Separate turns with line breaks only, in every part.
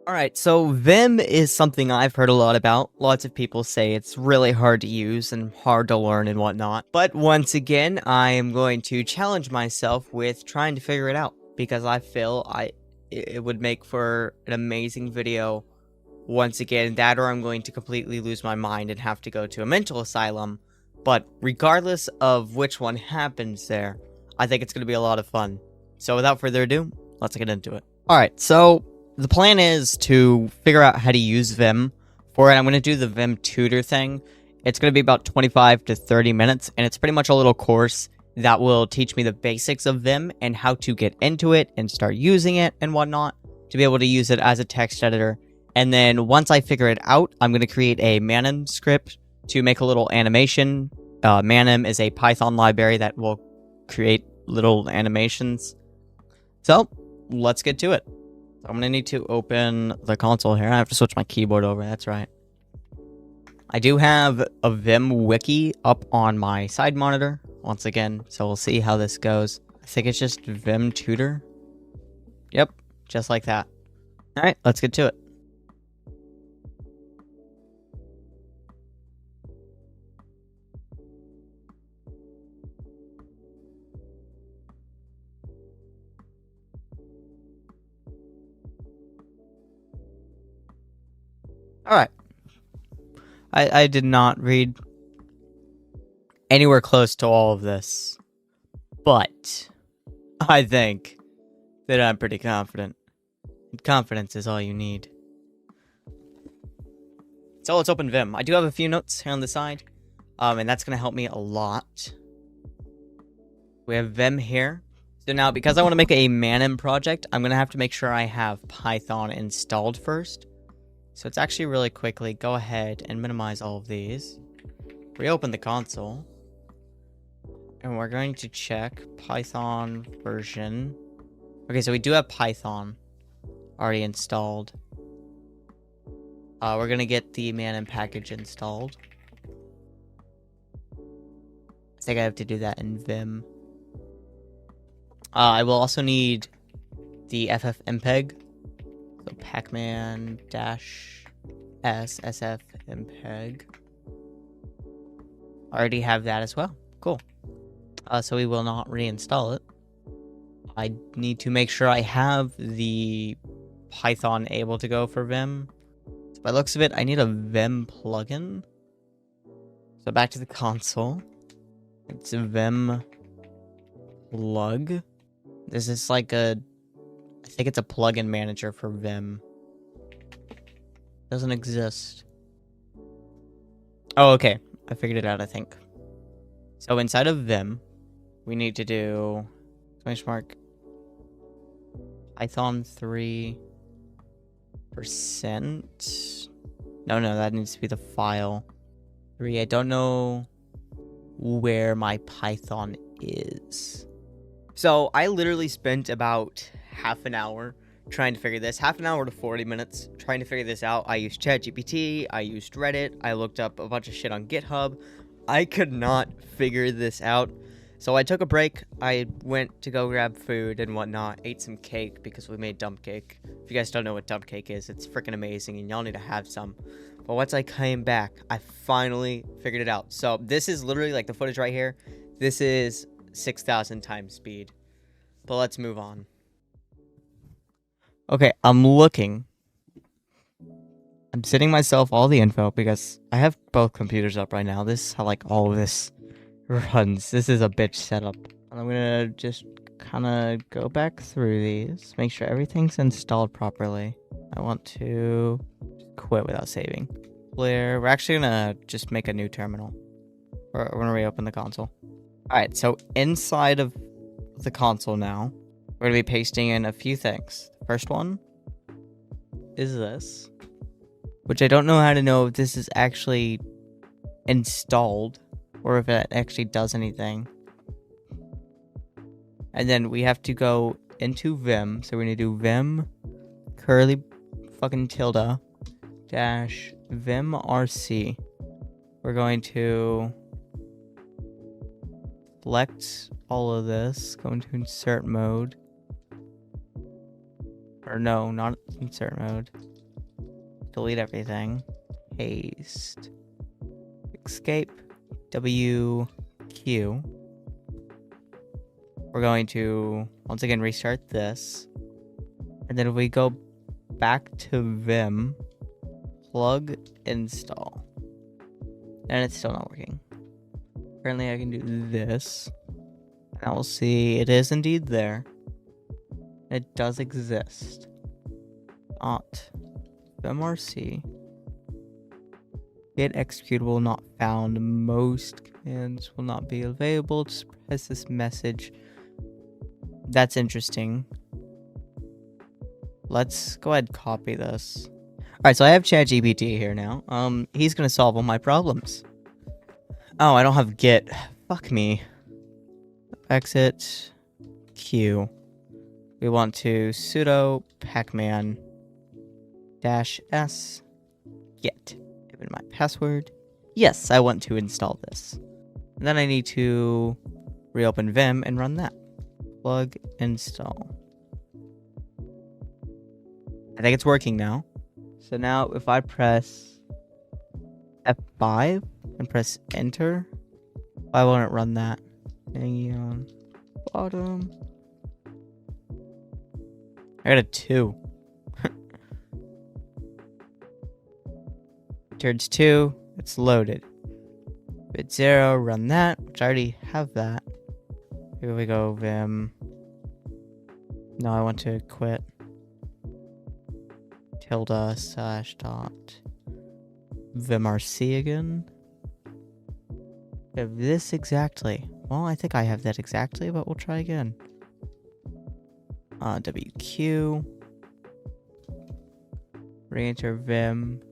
Alright, so Vim is something I've heard a lot about. Lots of people say it's really hard to use and hard to learn and whatnot. But once again, I am going to challenge myself with trying to figure it out. Because I feel it would make for an amazing video. Once again, that or I'm going to completely lose my mind and have to go to a mental asylum. But regardless of which one happens there, I think it's going to be a lot of fun. So without further ado, let's get into it. Alright, so the plan is to figure out how to use Vim. For it, I'm going to do the Vimtutor thing. It's going to be about 25 to 30 minutes, and it's pretty much a little course that will teach me the basics of Vim and how to get into it and start using it and whatnot to be able to use it as a text editor. And then once I figure it out, I'm going to create a Manim script to make a little animation. Manim is a Python library that will create little animations. So, let's get to it. I'm going to need to open the console here. I have to switch my keyboard over, that's right. I do have a Vim wiki up on my side monitor, once again, so we'll see how this goes. I think it's just Vimtutor. Yep, just like that. Alright, let's get to it. Alright. I did not read anywhere close to all of this. But I think that I'm pretty confident. Confidence is all you need. So let's open Vim. I do have a few notes here on the side. And that's going to help me a lot. We have Vim here. So now, because I want to make a Manim project, I'm going to have to make sure I have Python installed first. So it's actually really quickly, go ahead and minimize all of these. Reopen the console. And we're going to check Python version. Okay, so we do have Python already installed. We're going to get the Manim package installed. I think I have to do that in Vim. I will also need the ffmpeg. So pacman-s sfmpeg. I already have that as well. Cool. So we will not reinstall it. I need to make sure I have the Python able to go for Vim. So by the looks of it, I need a Vim plugin. So back to the console. It's a Vim plug. This is like a... I think it's a plugin manager for Vim. Doesn't exist. Oh, okay. I figured it out, I think. So inside of Vim, we need to do Python 3%. No, that needs to be the file. 3. I don't know where my Python is. So I literally spent about half an hour trying to figure this. Half an hour to 40 minutes trying to figure this out. I used ChatGPT. I used Reddit. I looked up a bunch of shit on GitHub. I could not figure this out. So I took a break. I went to go grab food and whatnot. Ate some cake because we made dump cake. If you guys don't know what dump cake is, it's freaking amazing and y'all need to have some. But once I came back, I finally figured it out. So this is literally like the footage right here. This is 6,000 times speed. But let's move on. Okay, I'm looking. I'm sending myself all the info because I have both computers up right now. This is how like all of this runs. This is a bitch setup. And I'm gonna just kind of go back through these, make sure everything's installed properly. I want to quit without saving. Clear. We're actually gonna just make a new terminal. We're gonna reopen the console. Alright, so inside of the console now, we're going to be pasting in a few things. The first one is this, which I don't know how to know if this is actually installed or if it actually does anything. And then we have to go into Vim, so we're going to do Vim curly fucking tilde dash vimrc. We're going to select all of this, go into insert mode. Or no, not insert mode. delete everything. Paste. Escape. WQ. We're going to once again restart this. And then if we go back to Vim, plug install. And it's still not working. Apparently I can do this. And we'll see it is indeed there. It does exist. Vimrc. Get executable not found. Most commands will not be available. Just press this message. That's interesting. Let's go ahead and copy this. Alright, so I have ChatGPT here now. He's gonna solve all my problems. Oh, I don't have Git. Fuck me. Exit. Q. We want to sudo pacman -s git. Give it my password. Yes, I want to install this. And then I need to reopen Vim and run that. Plug install. I think it's working now. So now if I press F5 and press enter, why won't it run that? Hanging on bottom. I got a 2. Turns 2, it's loaded. Bit 0, run that, which I already have that. Here we go, Vim. No, I want to quit. ~/.vimrc again. We have this exactly. Well, I think I have that exactly, but we'll try again. WQ. Re-enter Vim.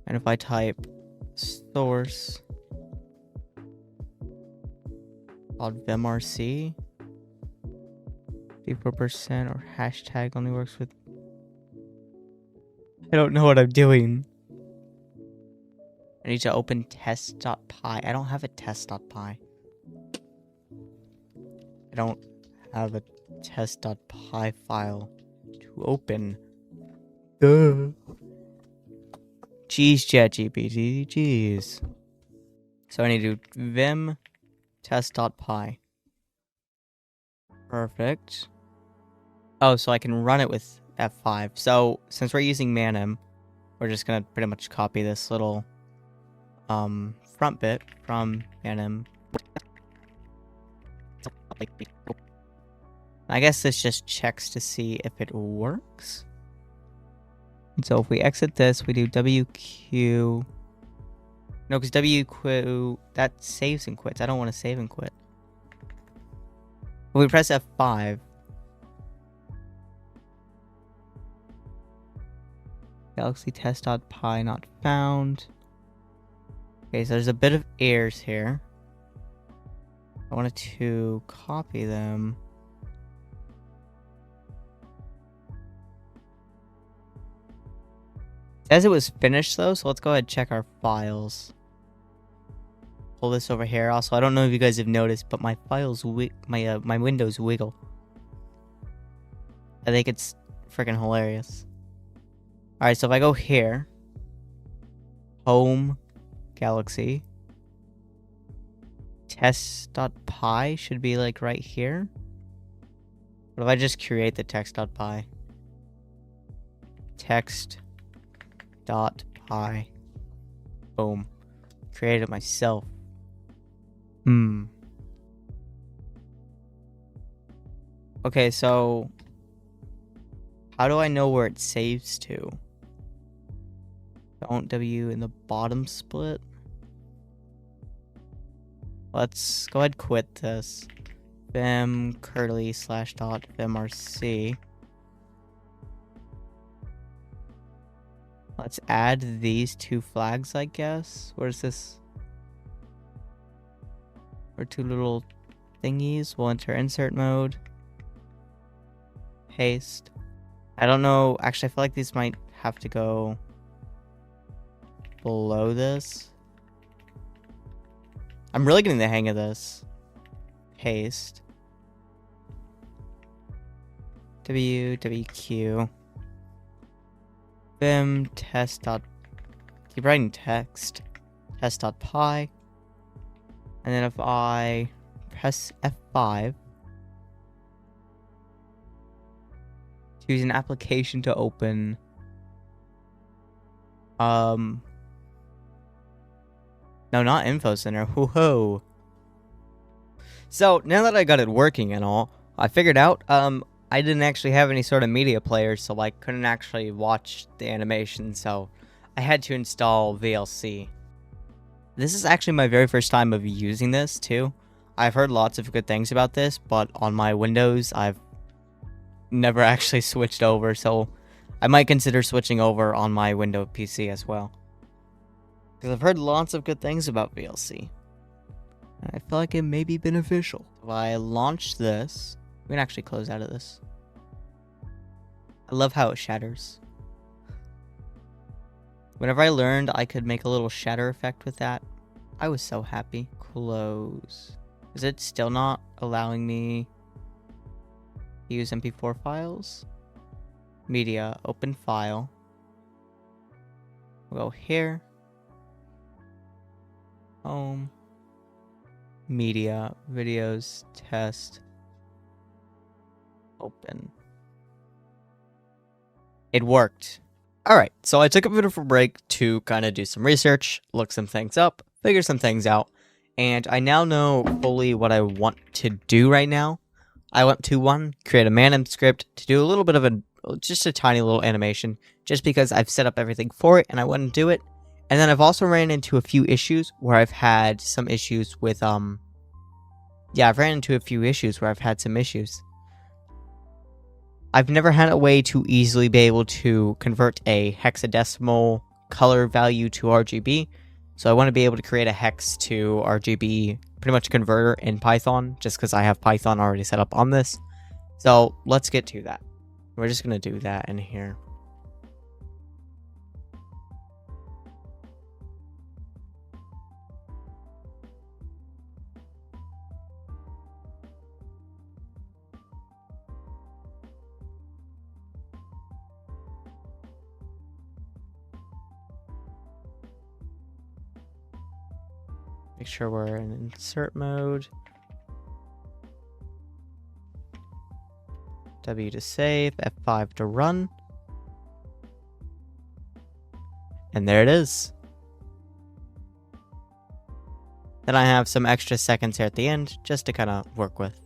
And if I type source .vimrc, 54% or hashtag only works with. I don't know what I'm doing. I need to open test.py. I don't have a test.py. I don't have a test.py file to open. Duh. Jeez, ChatGPT, jeez. So I need to do vim test.py. Perfect. Oh, so I can run it with F5. So since we're using Manim, we're just gonna pretty much copy this little front bit from Manim. I guess this just checks to see if it works. And so if we exit this, we do WQ. No, because WQ, that saves and quits. I don't want to save and quit. If we press F5. Galaxy test.py not found. Okay, so there's a bit of errors here. I wanted to copy them. It says it was finished though, so let's go ahead and check our files. Pull this over here. Also, I don't know if you guys have noticed, but my files, my windows wiggle. I think it's freaking hilarious. All right, so if I go here, home, Galaxy, test.py should be like right here. What if I just create the text.py? Text.py. Boom. Created it myself. Okay, so how do I know where it saves to? Don't W in the bottom split. Let's go ahead and quit this. Vim curly /.vimrc. Let's add these two flags, I guess. Where's this? Or two little thingies. We'll enter insert mode. Paste. I don't know. Actually, I feel like these might have to go below this. I'm really getting the hang of this. Paste. WQ. Vim test dot, keep writing text, test.py, and then if I press F5, choose an application to open, no, not Info Center, whoa. So, now that I got it working and all, I figured out, I didn't actually have any sort of media player, so I couldn't actually watch the animation, so I had to install VLC. This is actually my very first time of using this, too. I've heard lots of good things about this, but on my Windows, I've never actually switched over, so I might consider switching over on my Windows PC as well. Because I've heard lots of good things about VLC. And I feel like it may be beneficial. If I launch this, we can actually close out of this. I love how it shatters. Whenever I learned I could make a little shatter effect with that, I was so happy. Close. Is it still not allowing me to use MP4 files? Media, open file. We'll go here. Home. Media, videos, test. Open. It worked. Alright, so I took a bit of a break to kind of do some research, look some things up, figure some things out, and I now know fully what I want to do right now. I want to, create a Manim script to do a little bit of just a tiny little animation, just because I've set up everything for it and I want to do it. And then I've also ran into a few issues where I've had some issues with, I've ran into a few issues where I've had some issues. I've never had a way to easily be able to convert a hexadecimal color value to RGB, so I want to be able to create a hex to RGB pretty much converter in Python, just because I have Python already set up on this. So let's get to that. We're just going to do that in here. Make sure we're in insert mode. W to save, F5 to run. And there it is. Then I have some extra seconds here at the end just to kind of work with.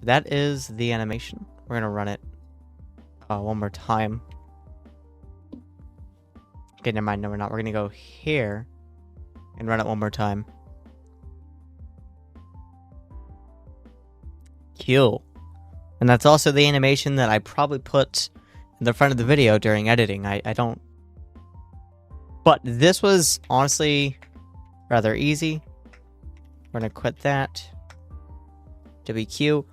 That is the animation. We're going to run it one more time. Okay, never mind. No, we're not. We're going to go here and run it one more time. Cool. And that's also the animation that I probably put in the front of the video during editing. I don't... But this was honestly rather easy. We're going to quit that. WQ.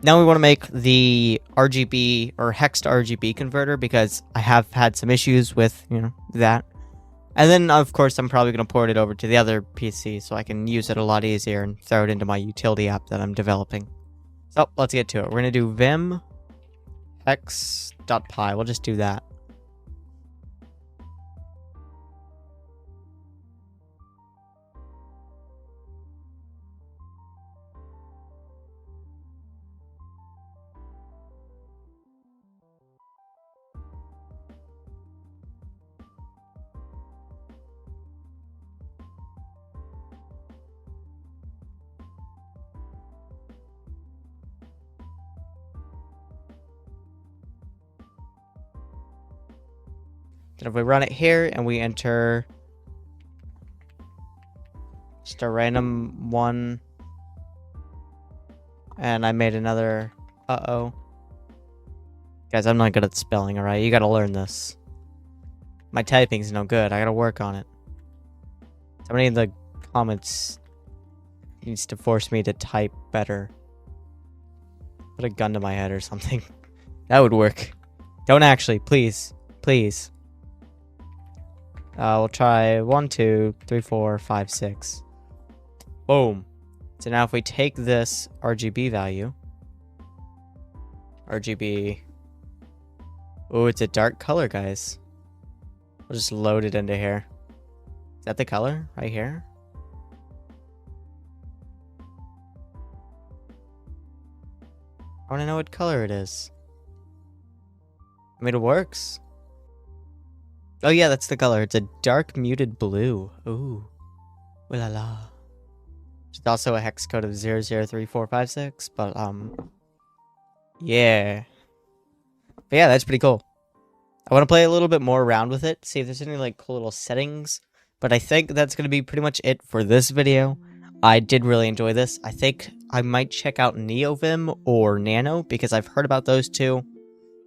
Now we want to make the RGB or hex to RGB converter because I have had some issues with, that. And then, of course, I'm probably going to port it over to the other PC so I can use it a lot easier and throw it into my utility app that I'm developing. So, let's get to it. We're going to do vim hex.py. We'll just do that. Then if we run it here and we enter just a random one, and I made another, Guys, I'm not good at spelling, alright? You gotta learn this. My typing's no good, I gotta work on it. Somebody in the comments needs to force me to type better. Put a gun to my head or something. That would work. Don't actually, please. Please. We'll try 1, 2, 3, 4, 5, 6. Boom. So now if we take this RGB value. RGB. Oh, it's a dark color, guys. We'll just load it into here. Is that the color right here? I want to know what color it is. I mean, it works. Oh yeah, that's the color. It's a dark muted blue. Ooh. Ooh la la. It's also a hex code of 003456, but yeah. But yeah, that's pretty cool. I want to play a little bit more around with it, see if there's any like cool little settings. But I think that's going to be pretty much it for this video. I did really enjoy this. I think I might check out Neovim or Nano because I've heard about those two.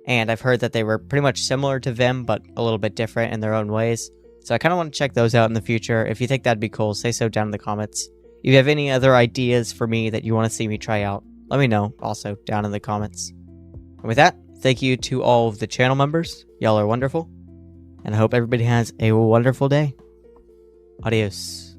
And I've heard that they were pretty much similar to Vim, but a little bit different in their own ways. So I kind of want to check those out in the future. If you think that'd be cool, say so down in the comments. If you have any other ideas for me that you want to see me try out, let me know also down in the comments. And with that, thank you to all of the channel members. Y'all are wonderful. And I hope everybody has a wonderful day. Adios.